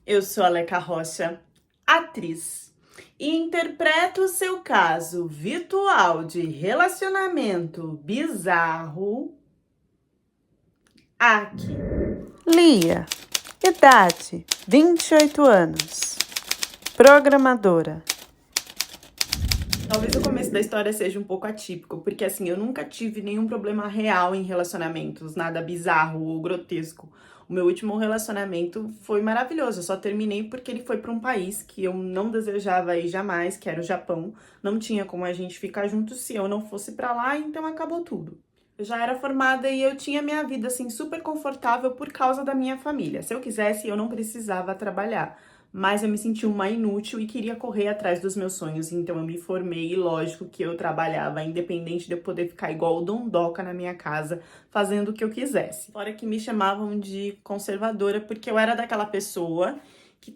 Eu sou a Leca Rocha, atriz, e interpreto o seu caso virtual de relacionamento bizarro aqui. Lia, idade 28 anos, programadora. Talvez o começo da história seja um pouco atípico, porque assim, eu nunca tive nenhum problema real em relacionamentos, nada bizarro ou grotesco. O meu último relacionamento foi maravilhoso, eu só terminei porque ele foi para um país que eu não desejava ir jamais, que era o Japão. Não tinha como a gente ficar junto se eu não fosse para lá, então acabou tudo. Eu já era formada e eu tinha minha vida assim super confortável por causa da minha família. Se eu quisesse, eu não precisava trabalhar. Mas eu me senti uma inútil e queria correr atrás dos meus sonhos, então eu me formei e lógico que eu trabalhava, independente de eu poder ficar igual o Dondoca na minha casa, fazendo o que eu quisesse. Fora que me chamavam de conservadora, porque eu era daquela pessoa que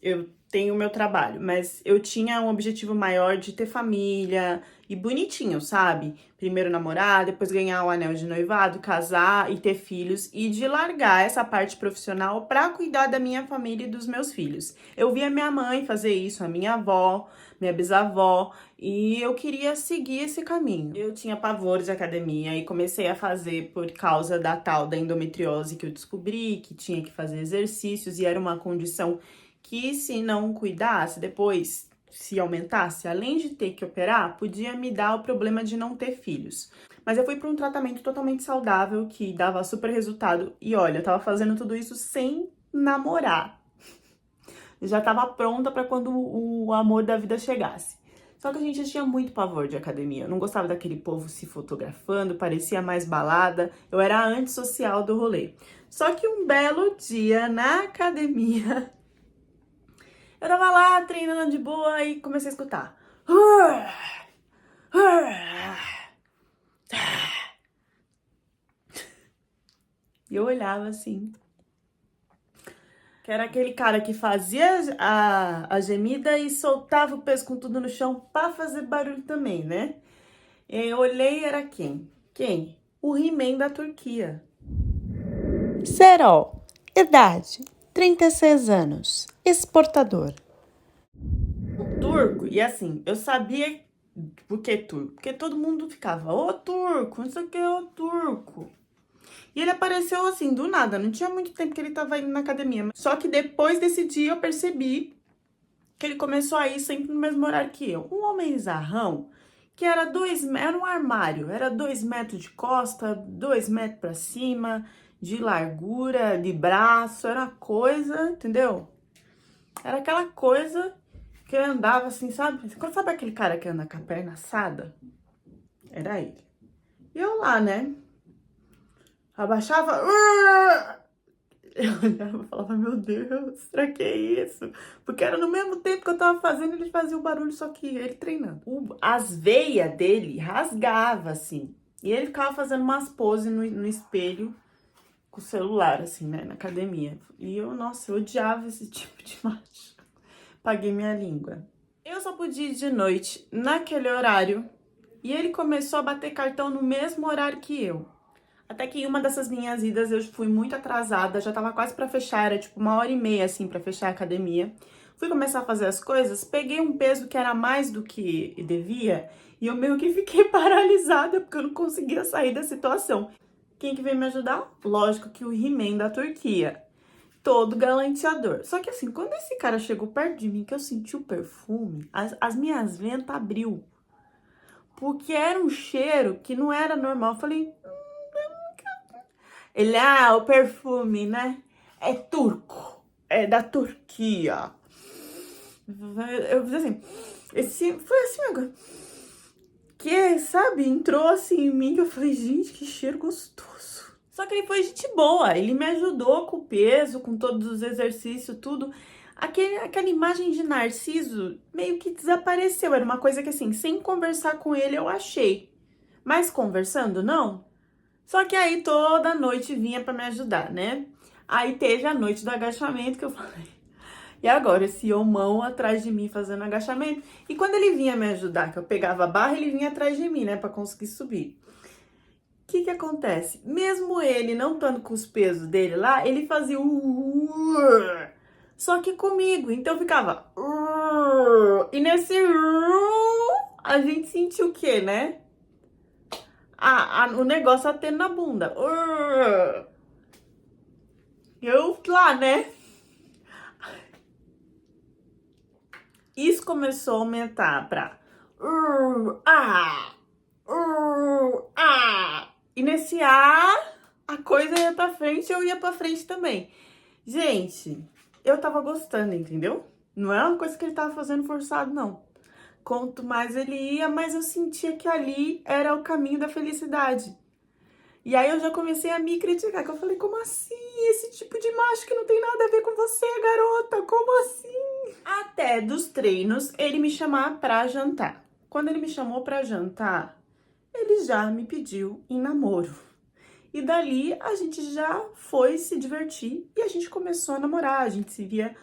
eu tenho o meu trabalho, mas eu tinha um objetivo maior de ter família e bonitinho, sabe? Primeiro namorar, depois ganhar o anel de noivado, casar e ter filhos e de largar essa parte profissional para cuidar da minha família e dos meus filhos. Eu via minha mãe fazer isso, a minha avó, minha bisavó, e eu queria seguir esse caminho. Eu tinha pavor de academia e comecei a fazer por causa da tal da endometriose que eu descobri, que tinha que fazer exercícios e era uma condição que se não cuidasse, depois se aumentasse, além de ter que operar, podia me dar o problema de não ter filhos. Mas eu fui para um tratamento totalmente saudável, que dava super resultado. E olha, eu tava fazendo tudo isso sem namorar. Eu já tava pronta para quando o amor da vida chegasse. Só que a gente tinha muito pavor de academia. Eu não gostava daquele povo se fotografando, parecia mais balada. Eu era a antissocial do rolê. Só que um belo dia na academia, eu tava lá treinando de boa e comecei a escutar. E eu olhava assim. Que era aquele cara que fazia a gemida e soltava o peso com tudo no chão pra fazer barulho também, né? Eu olhei, era quem? Quem? O He-Man da Turquia. Serol, idade 36 anos, exportador. Turco, e assim, eu sabia por que turco, porque todo mundo ficava, ô turco, não sei o que, ô turco. E ele apareceu assim, do nada, não tinha muito tempo que ele tava indo na academia. Só que depois desse dia eu percebi que ele começou a ir sempre no mesmo horário que eu. Um homem zarrão, que era um armário, era 2 metros de costa, 2 metros pra cima, de largura, de braço, era coisa, entendeu? Era aquela coisa que andava assim, sabe? Sabe aquele cara que anda com a perna assada? Era ele. E eu lá, né? Abaixava. Eu olhava e falava, meu Deus, pra que isso? Porque era no mesmo tempo que eu tava fazendo, ele fazia o barulho, só que ele treinando. As veias dele rasgava, assim. E ele ficava fazendo umas poses no espelho com o celular, assim, né? Na academia. E eu, nossa, eu odiava esse tipo de macho. Paguei minha língua. Eu só podia ir de noite, naquele horário. E ele começou a bater cartão no mesmo horário que eu. Até que em uma dessas minhas idas eu fui muito atrasada, já tava quase pra fechar, era tipo 1h30 assim pra fechar a academia. Fui começar a fazer as coisas, peguei um peso que era mais do que devia e eu meio que fiquei paralisada porque eu não conseguia sair da situação. Quem que veio me ajudar? Lógico que o He-Man da Turquia. Todo galanteador. Só que assim, quando esse cara chegou perto de mim, que eu senti o perfume, as minhas ventas abriu. Porque era um cheiro que não era normal. Eu falei, ele, o perfume, né? É turco. É da Turquia. Eu fiz assim. Foi assim agora. Que, sabe, entrou assim em mim que eu falei, gente, que cheiro gostoso. Só que ele foi gente boa. Ele me ajudou com o peso, com todos os exercícios, tudo. Aquela imagem de Narciso meio que desapareceu. Era uma coisa que, assim, sem conversar com ele eu achei. Mas conversando, não. Só que aí toda noite vinha pra me ajudar, né? Aí teve a noite do agachamento que eu falei. E agora esse homão atrás de mim fazendo agachamento. E quando ele vinha me ajudar, que eu pegava a barra, ele vinha atrás de mim, né, pra conseguir subir. O que que acontece? Mesmo ele não estando com os pesos dele lá, ele fazia só que comigo. Então eu ficava... E nesse... A gente sentiu o quê, né? O negócio atendo na bunda. Eu lá, né? Isso começou a aumentar pra... E nesse a coisa ia pra frente, eu ia pra frente também. Gente, eu tava gostando, entendeu? Não é uma coisa que ele tava fazendo forçado, não. Quanto mais ele ia, mais eu sentia que ali era o caminho da felicidade. E aí eu já comecei a me criticar, que eu falei, como assim? Esse tipo de macho que não tem nada a ver com você, garota, como assim? Até dos treinos, ele me chamar pra jantar. Quando ele me chamou pra jantar, ele já me pediu em namoro. E dali a gente já foi se divertir e a gente começou a namorar. A gente se via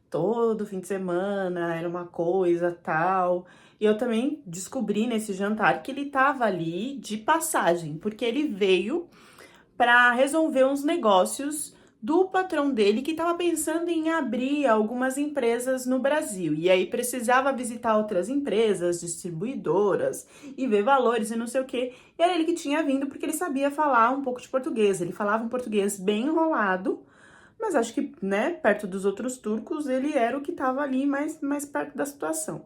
todo fim de semana, era uma coisa tal. E eu também descobri nesse jantar que ele tava ali de passagem, porque ele veio para resolver uns negócios do patrão dele que estava pensando em abrir algumas empresas no Brasil. E aí precisava visitar outras empresas, distribuidoras e ver valores e não sei o quê. E era ele que tinha vindo porque ele sabia falar um pouco de português. Ele falava um português bem enrolado, mas acho que, né, perto dos outros turcos, ele era o que estava ali mais perto da situação.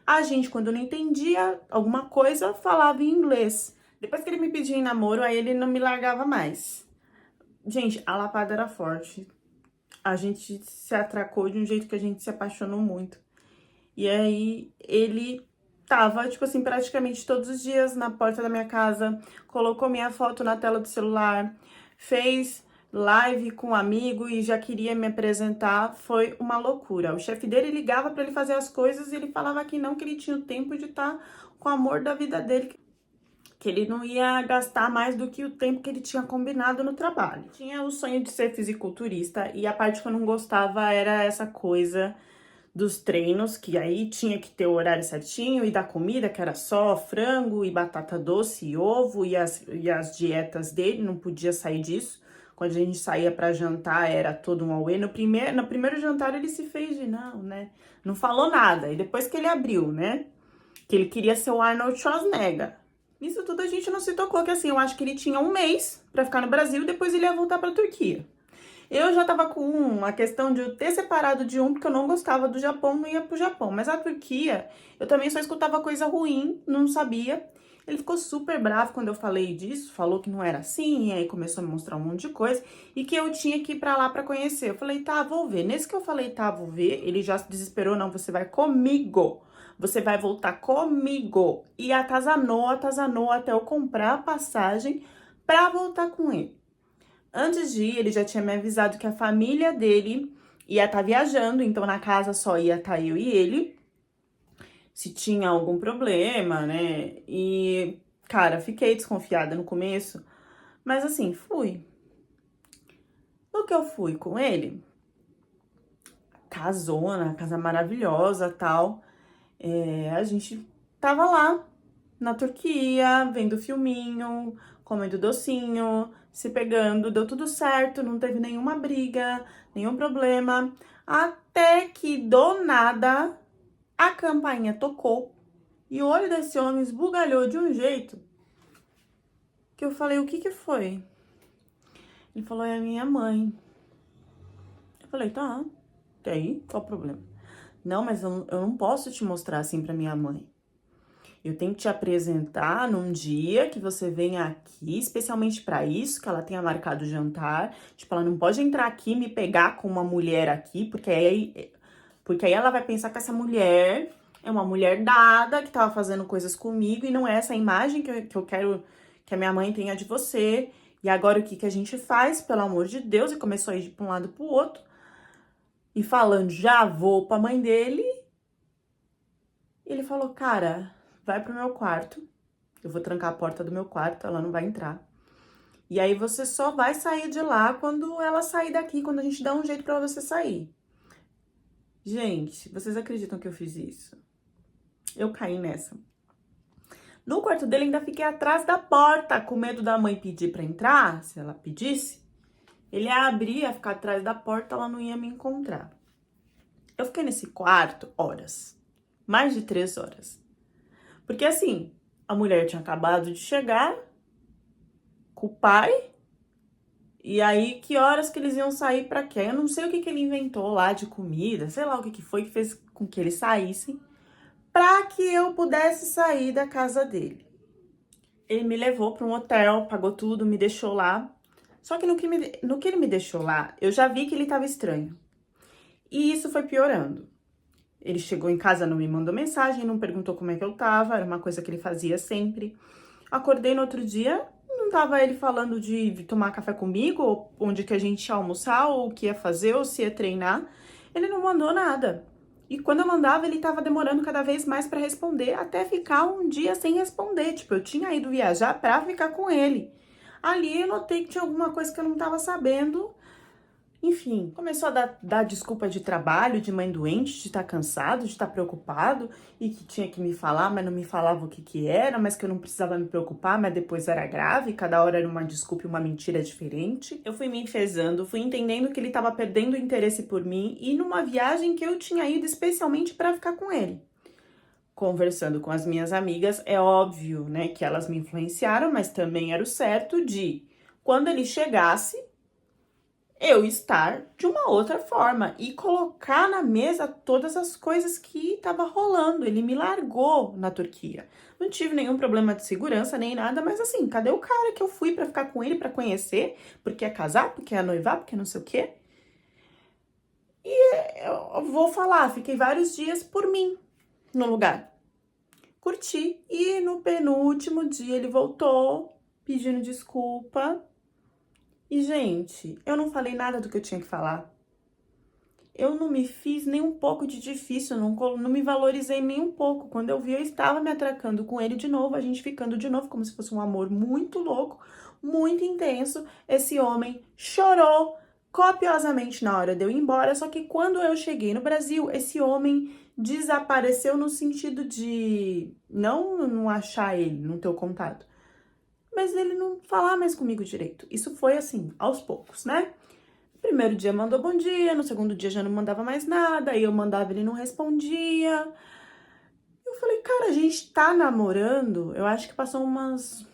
A gente, quando não entendia alguma coisa, falava em inglês. Depois que ele me pedia em namoro, aí ele não me largava mais. Gente, a lapada era forte. A gente se atracou de um jeito que a gente se apaixonou muito. E aí ele tava, tipo assim, praticamente todos os dias na porta da minha casa, colocou minha foto na tela do celular, fez live com um amigo e já queria me apresentar. Foi uma loucura. O chefe dele ligava para ele fazer as coisas e ele falava que não, que ele tinha o tempo de estar com o amor da vida dele, que ele não ia gastar mais do que o tempo que ele tinha combinado no trabalho. Tinha o sonho de ser fisiculturista e a parte que eu não gostava era essa coisa dos treinos, que aí tinha que ter o horário certinho, e da comida, que era só frango e batata doce e ovo, e as dietas dele, não podia sair disso. Quando a gente saía para jantar, era todo um auê. No primeiro jantar, ele se fez de não, né? Não falou nada. E depois que ele abriu, né? Que ele queria ser o Arnold Schwarzenegger. Isso tudo a gente não se tocou, que assim, eu acho que ele tinha um mês para ficar no Brasil e depois ele ia voltar pra Turquia. Eu já tava com a questão de eu ter separado de um, porque eu não gostava do Japão, não ia pro Japão. Mas a Turquia, eu também só escutava coisa ruim, não sabia. Ele ficou super bravo quando eu falei disso, falou que não era assim, e aí começou a me mostrar um monte de coisa, e que eu tinha que ir pra lá pra conhecer. Eu falei, tá, vou ver. Nesse que eu falei, tá, vou ver, ele já se desesperou, não, você vai comigo. Você vai voltar comigo. E atazanou até eu comprar a passagem pra voltar com ele. Antes de ir, ele já tinha me avisado que a família dele ia estar viajando, então na casa só ia estar eu e ele, se tinha algum problema, né? E, cara, fiquei desconfiada no começo, mas assim, fui. No que eu fui com ele, casona, casa maravilhosa, tal, a gente tava lá na Turquia, vendo filminho, comendo docinho, se pegando, deu tudo certo, não teve nenhuma briga, nenhum problema, até que do nada a campainha tocou e o olho desse homem esbugalhou de um jeito que eu falei, o que que foi? Ele falou, é a minha mãe. Eu falei, tá, e aí, qual o problema? Não, mas eu não posso te mostrar assim pra minha mãe. Eu tenho que te apresentar num dia que você venha aqui, especialmente para isso, que ela tenha marcado o jantar. Tipo, ela não pode entrar aqui e me pegar com uma mulher aqui, porque aí ela vai pensar que essa mulher é uma mulher dada, que tava fazendo coisas comigo, e não é essa imagem que eu quero que a minha mãe tenha de você. E agora o que que a gente faz, pelo amor de Deus? E começou a ir de um lado pro outro. E falando, já vou pra mãe dele. E ele falou, cara, vai pro meu quarto, eu vou trancar a porta do meu quarto, ela não vai entrar. E aí você só vai sair de lá quando ela sair daqui, quando a gente dá um jeito pra você sair. Gente, vocês acreditam que eu fiz isso? Eu caí nessa. No quarto dele ainda fiquei atrás da porta, com medo da mãe pedir pra entrar, se ela pedisse. Ele ia abrir, ia ficar atrás da porta, ela não ia me encontrar. Eu fiquei nesse quarto horas, mais de 3 horas. Porque assim, a mulher tinha acabado de chegar com o pai, e aí que horas que eles iam sair pra quê? Eu não sei o que ele inventou lá de comida, sei lá o que foi que fez com que eles saíssem, pra que eu pudesse sair da casa dele. Ele me levou para um hotel, pagou tudo, me deixou lá. Só que no que ele me deixou lá, eu já vi que ele estava estranho. E isso foi piorando. Ele chegou em casa, não me mandou mensagem, não perguntou como é que eu tava, era uma coisa que ele fazia sempre. Acordei no outro dia, não tava ele falando de tomar café comigo, ou onde que a gente ia almoçar, ou o que ia fazer, ou se ia treinar. Ele não mandou nada. E quando eu mandava, ele tava demorando cada vez mais pra responder, até ficar um dia sem responder. Tipo, eu tinha ido viajar pra ficar com ele. Ali eu notei que tinha alguma coisa que eu não tava sabendo. Enfim, começou a dar desculpa de trabalho, de mãe doente, de estar cansado, de estar preocupado e que tinha que me falar, mas não me falava o que que era, mas que eu não precisava me preocupar, mas depois era grave, cada hora era uma desculpa e uma mentira diferente. Eu fui me enfesando, fui entendendo que ele estava perdendo o interesse por mim e numa viagem que eu tinha ido especialmente para ficar com ele. Conversando com as minhas amigas, é óbvio, né, que elas me influenciaram, mas também era o certo de, quando ele chegasse, eu estar de uma outra forma e colocar na mesa todas as coisas que tava rolando. Ele me largou na Turquia. Não tive nenhum problema de segurança nem nada, mas assim, cadê o cara que eu fui pra ficar com ele, pra conhecer, porque é casar, porque é noivar, porque não sei o quê? E eu vou falar, fiquei vários dias por mim no lugar. Curti e no penúltimo dia ele voltou pedindo desculpa. E, gente, eu não falei nada do que eu tinha que falar. Eu não me fiz nem um pouco de difícil, não me valorizei nem um pouco. Quando eu vi, eu estava me atracando com ele de novo, a gente ficando de novo, como se fosse um amor muito louco, muito intenso. Esse homem chorou copiosamente na hora de eu ir embora, só que quando eu cheguei no Brasil, esse homem desapareceu no sentido de não achar ele, não ter o contato, mas ele não falar mais comigo direito. Isso foi assim, aos poucos, né? No primeiro dia mandou bom dia, no segundo dia já não mandava mais nada, aí eu mandava, ele não respondia. Eu falei, cara, a gente tá namorando, eu acho que passou umas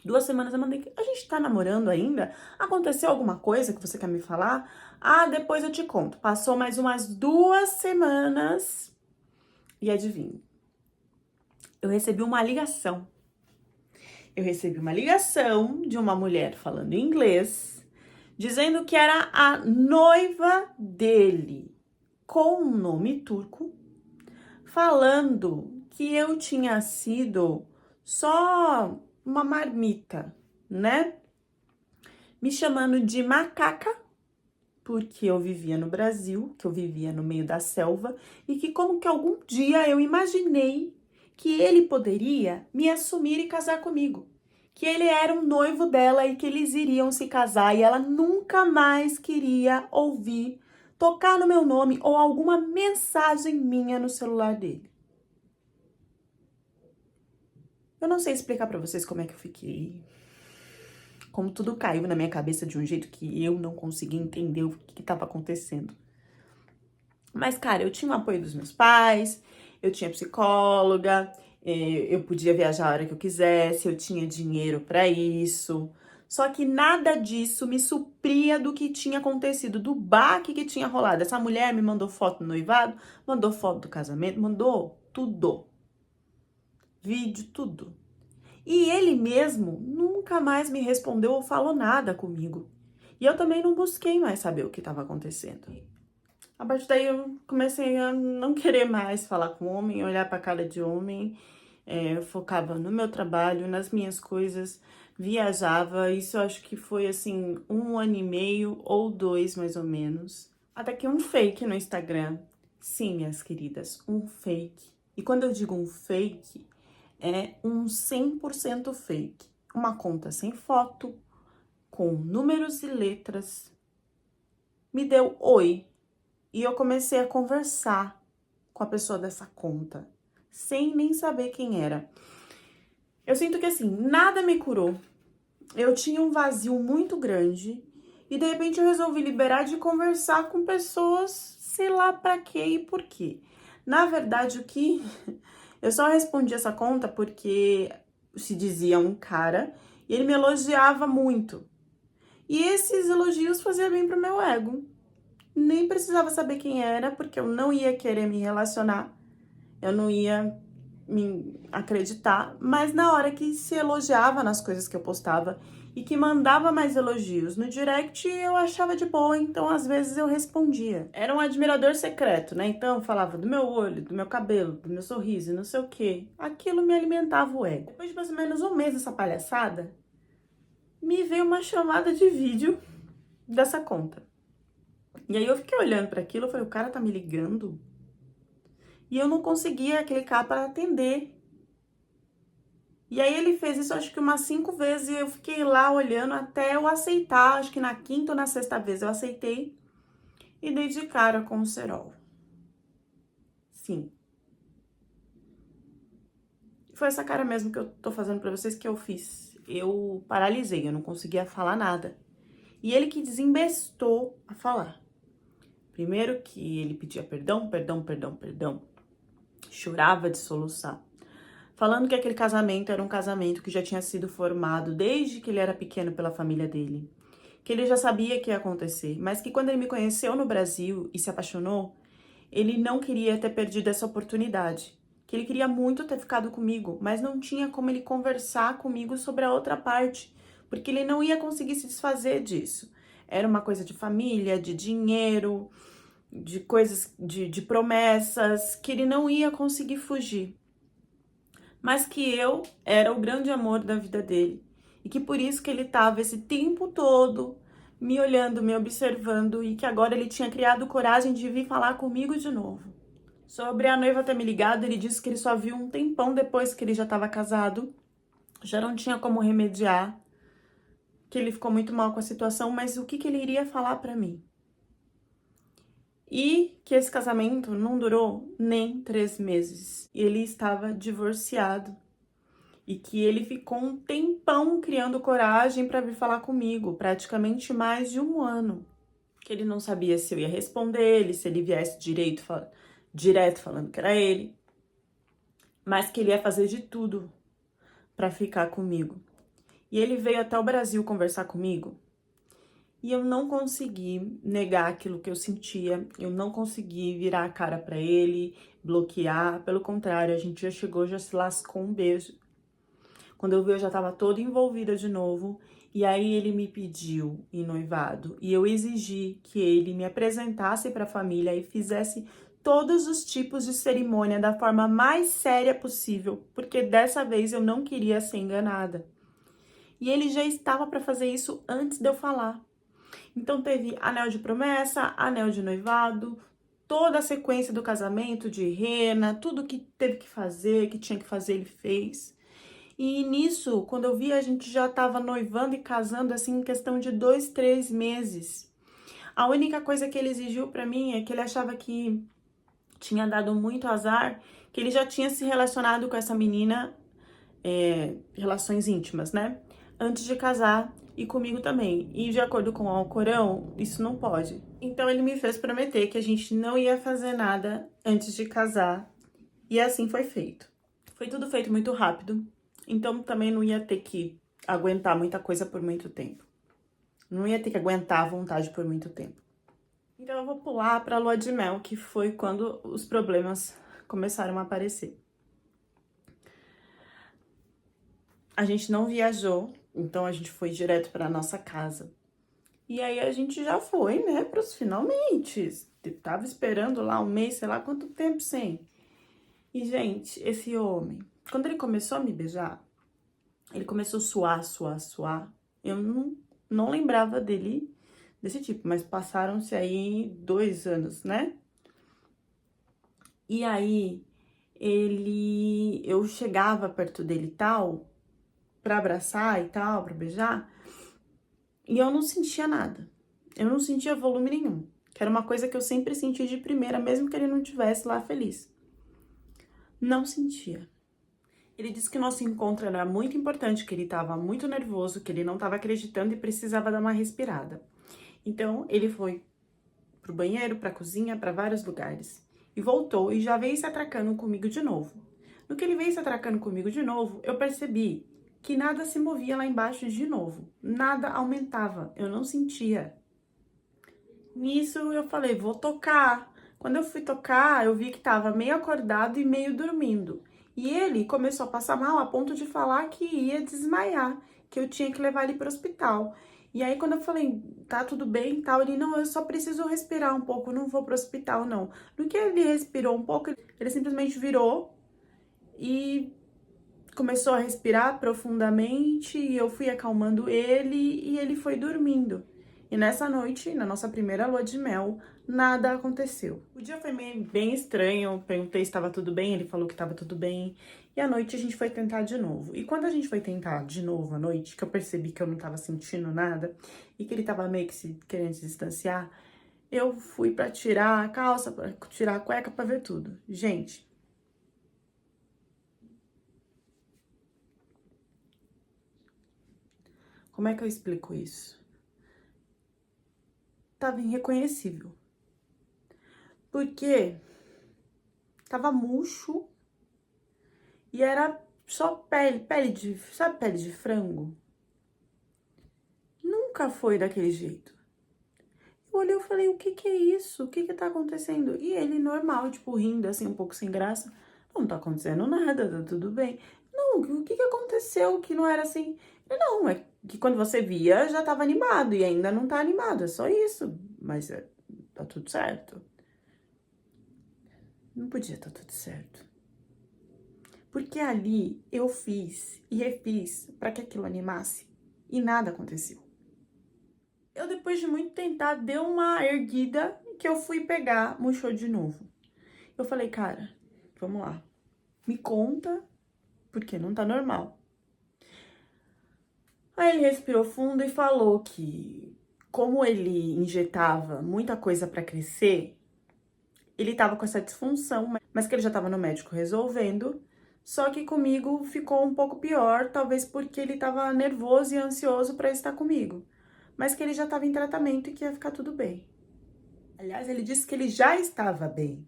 2 semanas, eu mandei, a gente tá namorando ainda? Aconteceu alguma coisa que você quer me falar? Ah, depois eu te conto. Passou mais umas 2 semanas e adivinha, eu recebi uma ligação. Eu recebi uma ligação de uma mulher falando inglês, dizendo que era a noiva dele, com um nome turco, falando que eu tinha sido só uma marmita, né? Me chamando de macaca, porque eu vivia no Brasil, que eu vivia no meio da selva, e que como que algum dia eu imaginei que ele poderia me assumir e casar comigo. Que ele era um noivo dela e que eles iriam se casar e ela nunca mais queria ouvir tocar no meu nome ou alguma mensagem minha no celular dele. Eu não sei explicar pra vocês como é que eu fiquei. Como tudo caiu na minha cabeça de um jeito que eu não conseguia entender o que estava acontecendo. Mas, cara, eu tinha o apoio dos meus pais, eu tinha psicóloga, eu podia viajar a hora que eu quisesse, eu tinha dinheiro pra isso. Só que nada disso me supria do que tinha acontecido, do baque que tinha rolado. Essa mulher me mandou foto do noivado, mandou foto do casamento, mandou tudo. Vídeo, tudo. E ele mesmo nunca mais me respondeu ou falou nada comigo. E eu também não busquei mais saber o que estava acontecendo. A partir daí eu comecei a não querer mais falar com homem, olhar pra cara de homem. Eu focava no meu trabalho, nas minhas coisas, viajava. Isso eu acho que foi assim, 1 ano e meio ou 2 mais ou menos. Até que um fake no Instagram. Sim, minhas queridas, um fake. E quando eu digo um fake, é um 100% fake. Uma conta sem foto, com números e letras. Me deu oi. E eu comecei a conversar com a pessoa dessa conta, sem nem saber quem era. Eu sinto que assim, nada me curou. Eu tinha um vazio muito grande e de repente eu resolvi liberar de conversar com pessoas sei lá pra quê e por quê. Na verdade, o que eu só respondi essa conta porque se dizia um cara e ele me elogiava muito. E esses elogios faziam bem pro meu ego. Nem precisava saber quem era, porque eu não ia querer me relacionar, eu não ia me acreditar, mas na hora que se elogiava nas coisas que eu postava e que mandava mais elogios no direct, eu achava de boa, então às vezes eu respondia. Era um admirador secreto, né? Então eu falava do meu olho, do meu cabelo, do meu sorriso, não sei o quê. Aquilo me alimentava o ego. Depois de mais ou menos um mês dessa palhaçada, me veio uma chamada de vídeo dessa conta. E aí eu fiquei olhando para aquilo, eu falei, o cara tá me ligando? E eu não conseguia clicar para atender. E aí ele fez isso acho que umas 5 vezes e eu fiquei lá olhando até eu aceitar. Acho que na quinta ou na sexta vez eu aceitei e dei de cara com o cerol. Sim. Foi essa cara mesmo que eu tô fazendo pra vocês que eu fiz. Eu paralisei, eu não conseguia falar nada. E ele que desembestou a falar. Primeiro que ele pedia perdão, perdão, perdão, perdão. Chorava de soluçar. Falando que aquele casamento era um casamento que já tinha sido formado desde que ele era pequeno pela família dele. Que ele já sabia que ia acontecer, mas que quando ele me conheceu no Brasil e se apaixonou, ele não queria ter perdido essa oportunidade. Que ele queria muito ter ficado comigo, mas não tinha como ele conversar comigo sobre a outra parte, porque ele não ia conseguir se desfazer disso. Era uma coisa de família, de dinheiro, de coisas, de promessas, que ele não ia conseguir fugir. Mas que eu era o grande amor da vida dele. E que por isso que ele estava esse tempo todo me olhando, me observando, e que agora ele tinha criado coragem de vir falar comigo de novo. Sobre a noiva ter me ligado, ele disse que ele só viu um tempão depois que ele já estava casado, já não tinha como remediar, que ele ficou muito mal com a situação, mas o que ele iria falar pra mim? E que esse casamento não durou nem 3 meses. Ele estava divorciado. E que ele ficou um tempão criando coragem para vir falar comigo, praticamente mais de 1 ano. Que ele não sabia se eu ia responder ele, se ele viesse direto falando que era ele. Mas que ele ia fazer de tudo para ficar comigo. E ele veio até o Brasil conversar comigo. E eu não consegui negar aquilo que eu sentia, eu não consegui virar a cara para ele, bloquear. Pelo contrário, a gente já chegou, já se lascou um beijo. Quando eu vi, eu já estava toda envolvida de novo. E aí ele me pediu em noivado. E eu exigi que ele me apresentasse para a família e fizesse todos os tipos de cerimônia da forma mais séria possível. Porque dessa vez eu não queria ser enganada. E ele já estava para fazer isso antes de eu falar. Então teve anel de promessa, anel de noivado, toda a sequência do casamento, de rena, tudo que teve que fazer, que tinha que fazer, ele fez. E nisso, quando eu vi, a gente já tava noivando e casando, assim, em questão de 2, 3 meses. A única coisa que ele exigiu pra mim é que ele achava que tinha dado muito azar, que ele já tinha se relacionado com essa menina, relações íntimas, né? Antes de casar e comigo também. E de acordo com o Alcorão, isso não pode. Então ele me fez prometer que a gente não ia fazer nada antes de casar. E assim foi feito. Foi tudo feito muito rápido. Então também não ia ter que aguentar muita coisa por muito tempo. Não ia ter que aguentar a vontade por muito tempo. Então eu vou pular para a lua de mel, que foi quando os problemas começaram a aparecer. A gente não viajou, então a gente foi direto para nossa casa. E aí a gente já foi, né, pros finalmente. Tava esperando lá 1 mês, sei lá quanto tempo sem. E, gente, esse homem, quando ele começou a me beijar, ele começou a suar, suar, suar. Eu não lembrava dele desse tipo, mas passaram-se aí 2 anos, né? E aí, eu chegava perto dele e tal, pra abraçar e tal, pra beijar, e eu não sentia nada. Eu não sentia volume nenhum, que era uma coisa que eu sempre senti de primeira, mesmo que ele não estivesse lá feliz. Não sentia. Ele disse que o nosso encontro era muito importante, que ele estava muito nervoso, que ele não estava acreditando e precisava dar uma respirada. Então, ele foi pro banheiro, pra cozinha, pra vários lugares. E voltou e já veio se atracando comigo de novo. No que ele veio se atracando comigo de novo, eu percebi que nada se movia lá embaixo de novo. Nada aumentava, eu não sentia. Nisso eu falei, vou tocar. Quando eu fui tocar, eu vi que tava meio acordado e meio dormindo. E ele começou a passar mal a ponto de falar que ia desmaiar, que eu tinha que levar ele para o hospital. E aí, quando eu falei, tá tudo bem e tal, ele, não, eu só preciso respirar um pouco, não vou pro hospital, não. No que ele respirou um pouco, ele simplesmente virou e começou a respirar profundamente, e eu fui acalmando ele e ele foi dormindo. E nessa noite, na nossa primeira lua de mel, nada aconteceu. O dia foi bem estranho, eu perguntei se estava tudo bem, ele falou que estava tudo bem. E à noite a gente foi tentar de novo. E quando a gente foi tentar de novo à noite, que eu percebi que eu não estava sentindo nada e que ele estava meio que querendo se distanciar, eu fui para tirar a calça, para tirar a cueca, para ver tudo. Gente, como é que eu explico isso? Tava irreconhecível. Porque tava murcho e era só pele de, sabe, pele de frango? Nunca foi daquele jeito. Eu olhei e falei, o que que é isso? O que que tá acontecendo? E ele normal, tipo, rindo assim, um pouco sem graça. Não tá acontecendo nada, tá tudo bem. Não, o que que aconteceu que não era assim? Não, é que quando você via, já tava animado e ainda não tá animado, é só isso. Mas tá tudo certo. Não podia estar tudo certo. Porque ali eu fiz e refiz para que aquilo animasse e nada aconteceu. Eu, depois de muito tentar, deu uma erguida que eu fui pegar, murchou de novo. Eu falei, cara, vamos lá, me conta, porque não tá normal. Aí ele respirou fundo e falou que, como ele injetava muita coisa para crescer, ele tava com essa disfunção, mas que ele já tava no médico resolvendo. Só que comigo ficou um pouco pior, talvez porque ele tava nervoso e ansioso para estar comigo. Mas que ele já tava em tratamento e que ia ficar tudo bem. Aliás, ele disse que ele já estava bem,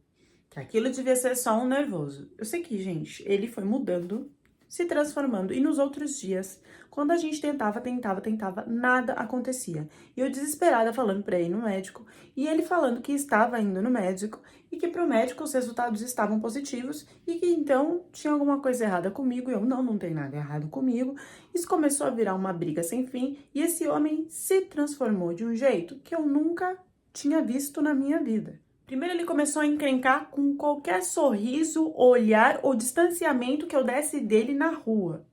que aquilo devia ser só um nervoso. Eu sei que, gente, ele foi mudando, se transformando, e nos outros dias, quando a gente tentava, nada acontecia. E eu desesperada falando pra ir no médico, e ele falando que estava indo no médico, e que pro médico os resultados estavam positivos, e que então tinha alguma coisa errada comigo, e eu, não tem nada errado comigo. Isso começou a virar uma briga sem fim, e esse homem se transformou de um jeito que eu nunca tinha visto na minha vida. Primeiro ele começou a encrencar com qualquer sorriso, olhar ou distanciamento que eu desse dele na rua.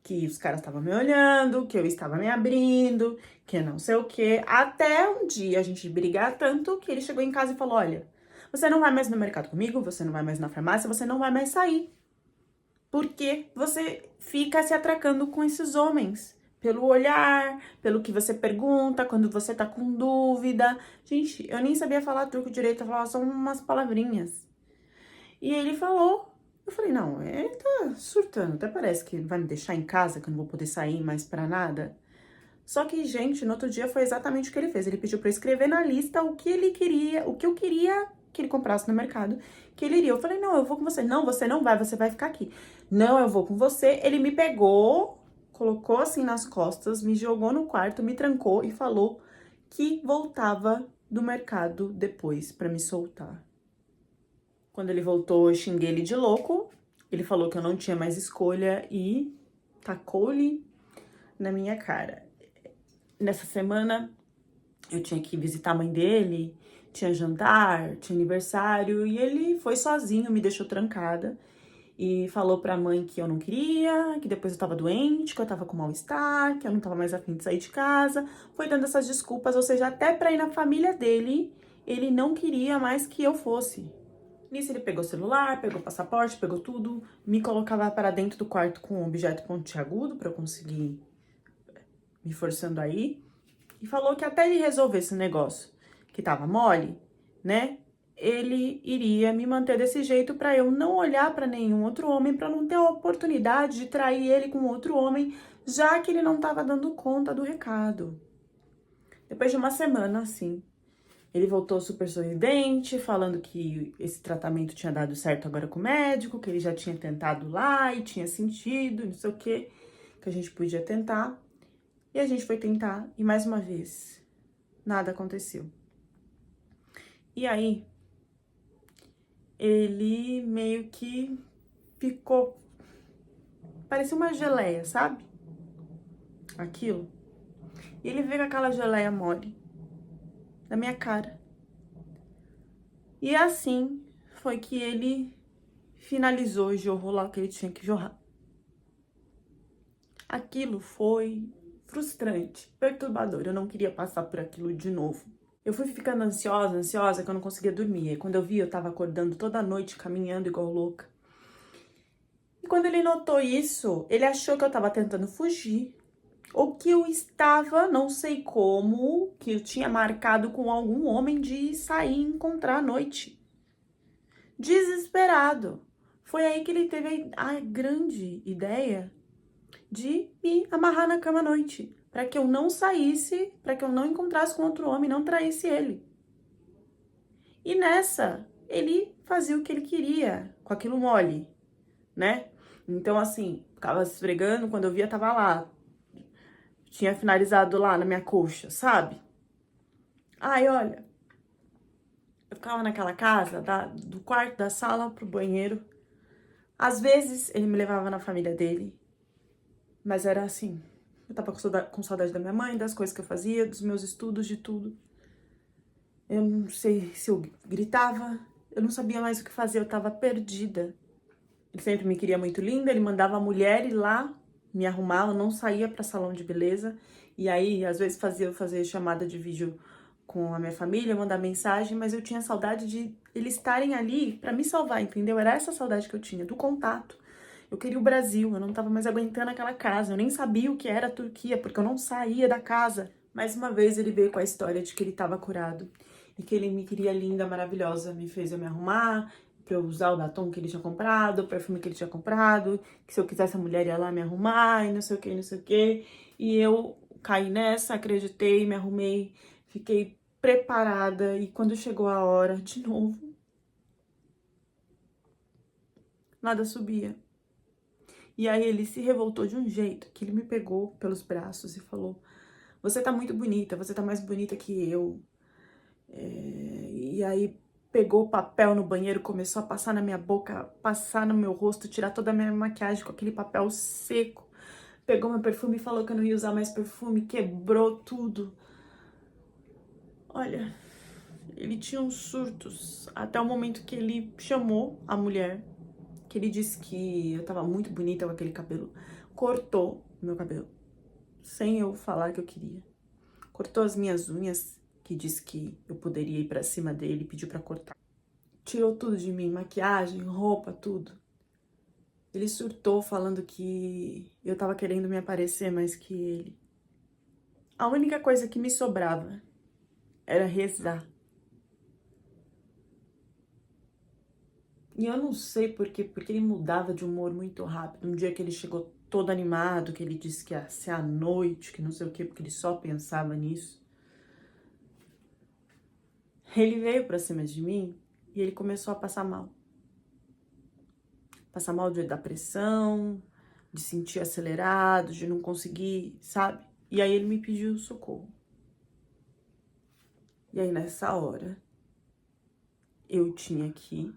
Que os caras estavam me olhando, que eu estava me abrindo, que não sei o quê. Até um dia a gente brigar tanto que ele chegou em casa e falou, olha, você não vai mais no mercado comigo, você não vai mais na farmácia, você não vai mais sair. Porque você fica se atracando com esses homens. Pelo olhar, pelo que você pergunta, quando você tá com dúvida. Gente, eu nem sabia falar truco direito, eu falava só umas palavrinhas. E ele falou. Eu falei, não, ele tá surtando, até parece que vai me deixar em casa, que eu não vou poder sair mais pra nada. Só que, gente, no outro dia foi exatamente o que ele fez. Ele pediu pra eu escrever na lista o que ele queria, o que eu queria que ele comprasse no mercado, que ele iria. Eu falei, não, eu vou com você. Não, você não vai, você vai ficar aqui. Não, eu vou com você. Ele me pegou, colocou assim nas costas, me jogou no quarto, me trancou e falou que voltava do mercado depois pra me soltar. Quando ele voltou, eu xinguei ele de louco. Ele falou que eu não tinha mais escolha e tacou-lhe na minha cara. Nessa semana, eu tinha que visitar a mãe dele, tinha jantar, tinha aniversário, e ele foi sozinho, me deixou trancada. E falou pra mãe que eu não queria, que depois eu tava doente, que eu tava com mal-estar, que eu não tava mais afim de sair de casa. Foi dando essas desculpas, ou seja, até pra ir na família dele, ele não queria mais que eu fosse. Nisso ele pegou o celular, pegou o passaporte, pegou tudo, me colocava para dentro do quarto com um objeto pontiagudo pra eu conseguir me forçando aí. E falou que até ele resolver esse negócio que tava mole, né? Ele iria me manter desse jeito pra eu não olhar pra nenhum outro homem, pra não ter a oportunidade de trair ele com outro homem, já que ele não tava dando conta do recado. Depois de uma semana, assim, Ele voltou super sorridente, falando que esse tratamento tinha dado certo agora com o médico, que ele já tinha tentado lá e tinha sentido, não sei o que a gente podia tentar. E a gente foi tentar e mais uma vez, nada aconteceu. E aí, ele meio que ficou, parecia uma geleia, sabe? Aquilo. E ele veio com aquela geleia mole na minha cara. E assim foi que ele finalizou e jorrou lá o que ele tinha que jorrar. Aquilo foi frustrante, perturbador. Eu não queria passar por aquilo de novo. Eu fui ficando ansiosa, que eu não conseguia dormir. E quando eu vi, eu tava acordando toda noite, caminhando igual louca. E quando ele notou isso, ele achou que eu tava tentando fugir. Ou que eu estava, não sei como, que eu tinha marcado com algum homem de sair e encontrar à noite. Desesperado. Foi aí que ele teve a grande ideia de me amarrar na cama à noite, para que eu não saísse, para que eu não encontrasse com outro homem, não traísse ele. E nessa, ele fazia o que ele queria, com aquilo mole, né? Então, assim, ficava esfregando, quando eu via, tava lá. Tinha finalizado lá na minha coxa, sabe? Ai, olha, eu ficava naquela casa, do quarto da sala pro banheiro. Às vezes, ele me levava na família dele, mas era assim, eu tava com saudade da minha mãe, das coisas que eu fazia, dos meus estudos, de tudo. Eu não sei se eu gritava, eu não sabia mais o que fazer, eu tava perdida. Ele sempre me queria muito linda, ele mandava a mulher ir lá me arrumar, eu não saía pra salão de beleza. E aí, às vezes, eu fazia chamada de vídeo com a minha família, mandar mensagem, mas eu tinha saudade de eles estarem ali pra me salvar, entendeu? Era essa saudade que eu tinha, do contato. Eu queria o Brasil, eu não tava mais aguentando aquela casa, eu nem sabia o que era a Turquia, porque eu não saía da casa. Mais uma vez ele veio com a história de que ele tava curado e que ele me queria linda, maravilhosa, me fez eu me arrumar, pra eu usar o batom que ele tinha comprado, o perfume que ele tinha comprado, que se eu quisesse a mulher ia lá me arrumar e não sei o que, não sei o que. E eu caí nessa, acreditei, me arrumei, fiquei preparada e quando chegou a hora, de novo, nada subia. E aí ele se revoltou de um jeito que ele me pegou pelos braços e falou: "Você tá muito bonita, você tá mais bonita que eu." E aí pegou o papel no banheiro, começou a passar na minha boca, passar no meu rosto, tirar toda a minha maquiagem com aquele papel seco. Pegou meu perfume e falou que eu não ia usar mais perfume, quebrou tudo. Olha, ele tinha uns surtos até o momento que ele chamou a mulher, que ele disse que eu tava muito bonita com aquele cabelo. Cortou meu cabelo, sem eu falar que eu queria. Cortou as minhas unhas, que disse que eu poderia ir pra cima dele, pediu pra cortar. Tirou tudo de mim, maquiagem, roupa, tudo. Ele surtou falando que eu tava querendo me aparecer mais que ele. A única coisa que me sobrava era rezar. E eu não sei por quê, porque ele mudava de humor muito rápido. Um dia que ele chegou todo animado, que ele disse que ia ser à noite, que não sei o quê, porque ele só pensava nisso. Ele veio pra cima de mim e ele começou a passar mal. Passar mal da pressão, de sentir acelerado, de não conseguir, sabe? E aí ele me pediu socorro. E aí nessa hora, eu tinha que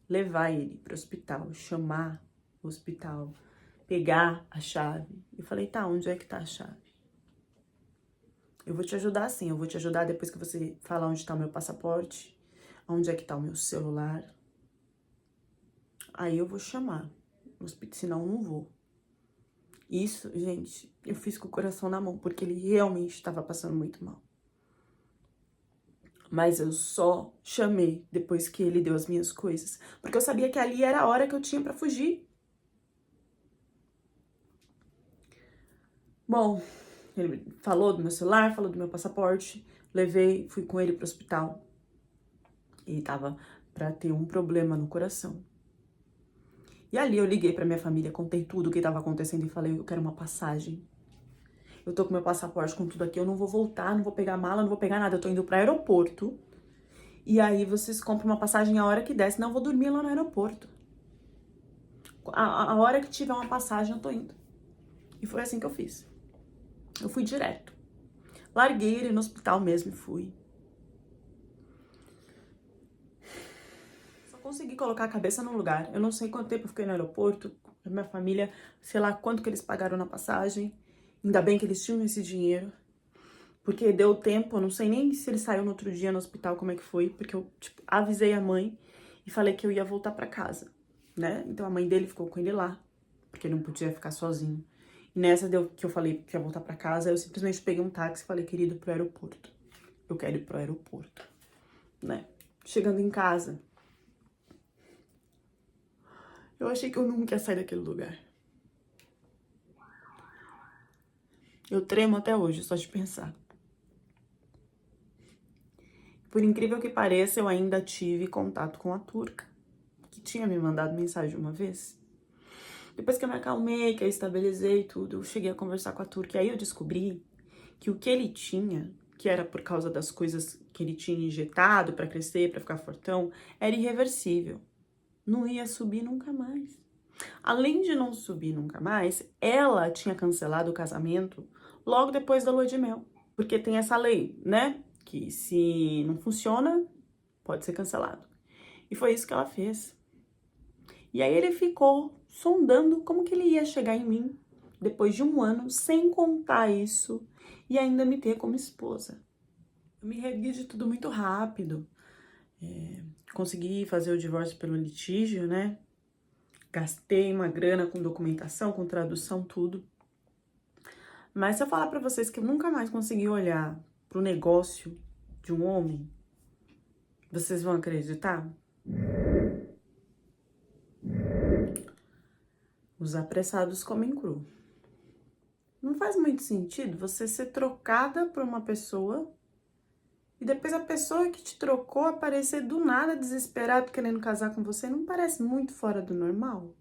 levar ele pro hospital, chamar o hospital, pegar a chave. Eu falei, tá, onde é que tá a chave? Eu vou te ajudar sim, eu vou te ajudar depois que você falar onde tá o meu passaporte, onde é que tá o meu celular. Aí eu vou chamar, senão eu não vou. Isso, gente, eu fiz com o coração na mão, porque ele realmente estava passando muito mal. Mas eu só chamei depois que ele deu as minhas coisas, porque eu sabia que ali era a hora que eu tinha pra fugir. Bom, ele falou do meu celular, falou do meu passaporte, levei, fui com ele pro hospital. Ele tava pra ter um problema no coração. E ali eu liguei pra minha família, contei tudo o que tava acontecendo e falei, eu quero uma passagem. Eu tô com meu passaporte, com tudo aqui, eu não vou voltar, não vou pegar mala, não vou pegar nada. Eu tô indo pro aeroporto E aí vocês compram uma passagem a hora que desce. Não, vou dormir lá no aeroporto. A hora que tiver uma passagem, eu tô indo. E foi assim que eu fiz. Eu fui direto. Larguei ele no hospital mesmo e fui. Só consegui colocar a cabeça no lugar. Eu não sei quanto tempo eu fiquei no aeroporto. A minha família, sei lá quanto que eles pagaram na passagem. Ainda bem que eles tinham esse dinheiro. Porque deu tempo, eu não sei nem se ele saiu no outro dia no hospital, como é que foi. Porque eu, tipo, avisei a mãe e falei que eu ia voltar pra casa, né? Então a mãe dele ficou com ele lá, porque ele não podia ficar sozinho. E nessa que eu falei que ia voltar pra casa, eu simplesmente peguei um táxi e falei, querido, pro aeroporto. Eu quero ir pro aeroporto, né? Chegando em casa, eu achei que eu nunca ia sair daquele lugar. Eu tremo até hoje, só de pensar. Por incrível que pareça, eu ainda tive contato com a turca, que tinha me mandado mensagem uma vez. Depois que eu me acalmei, que eu estabilizei tudo, eu cheguei a conversar com a turca. E aí eu descobri que o que ele tinha, que era por causa das coisas que ele tinha injetado pra crescer, pra ficar fortão, era irreversível. Não ia subir nunca mais. Além de não subir nunca mais, ela tinha cancelado o casamento logo depois da lua de mel. Porque tem essa lei, né? Que se não funciona, pode ser cancelado. E foi isso que ela fez. E aí ele ficou sondando como que ele ia chegar em mim depois de 1 ano, sem contar isso, e ainda me ter como esposa. Eu me reergui de tudo muito rápido. Consegui fazer o divórcio pelo litígio, né? Gastei uma grana com documentação, com tradução, tudo. Mas se eu falar pra vocês que eu nunca mais consegui olhar pro negócio de um homem, vocês vão acreditar? Os apressados comem cru. Não faz muito sentido você ser trocada por uma pessoa e depois a pessoa que te trocou aparecer do nada desesperado querendo casar com você. Não parece muito fora do normal?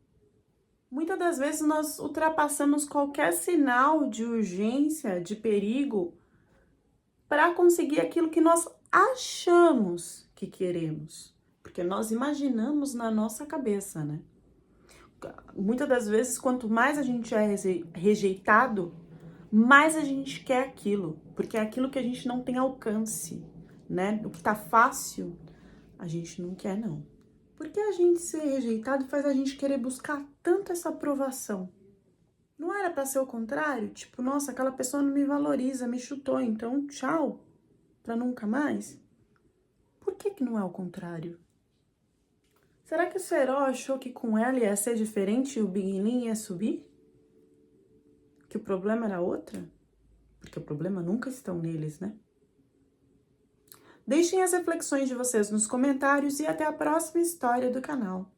Muitas das vezes nós ultrapassamos qualquer sinal de urgência, de perigo, para conseguir aquilo que nós achamos que queremos. Porque nós imaginamos na nossa cabeça, né? Muitas das vezes, quanto mais a gente é rejeitado, mais a gente quer aquilo, porque é aquilo que a gente não tem alcance, né? O que tá fácil, a gente não quer, não. Porque a gente ser rejeitado faz a gente querer buscar tanto essa aprovação. Não era pra ser o contrário? Tipo, nossa, aquela pessoa não me valoriza, me chutou, então tchau, pra nunca mais? Por que que não é o contrário? Será que o Serol achou que com ela ia ser diferente e o Big Lin ia subir? Que o problema era outra? Porque o problema nunca estão neles, né? Deixem as reflexões de vocês nos comentários e até a próxima história do canal.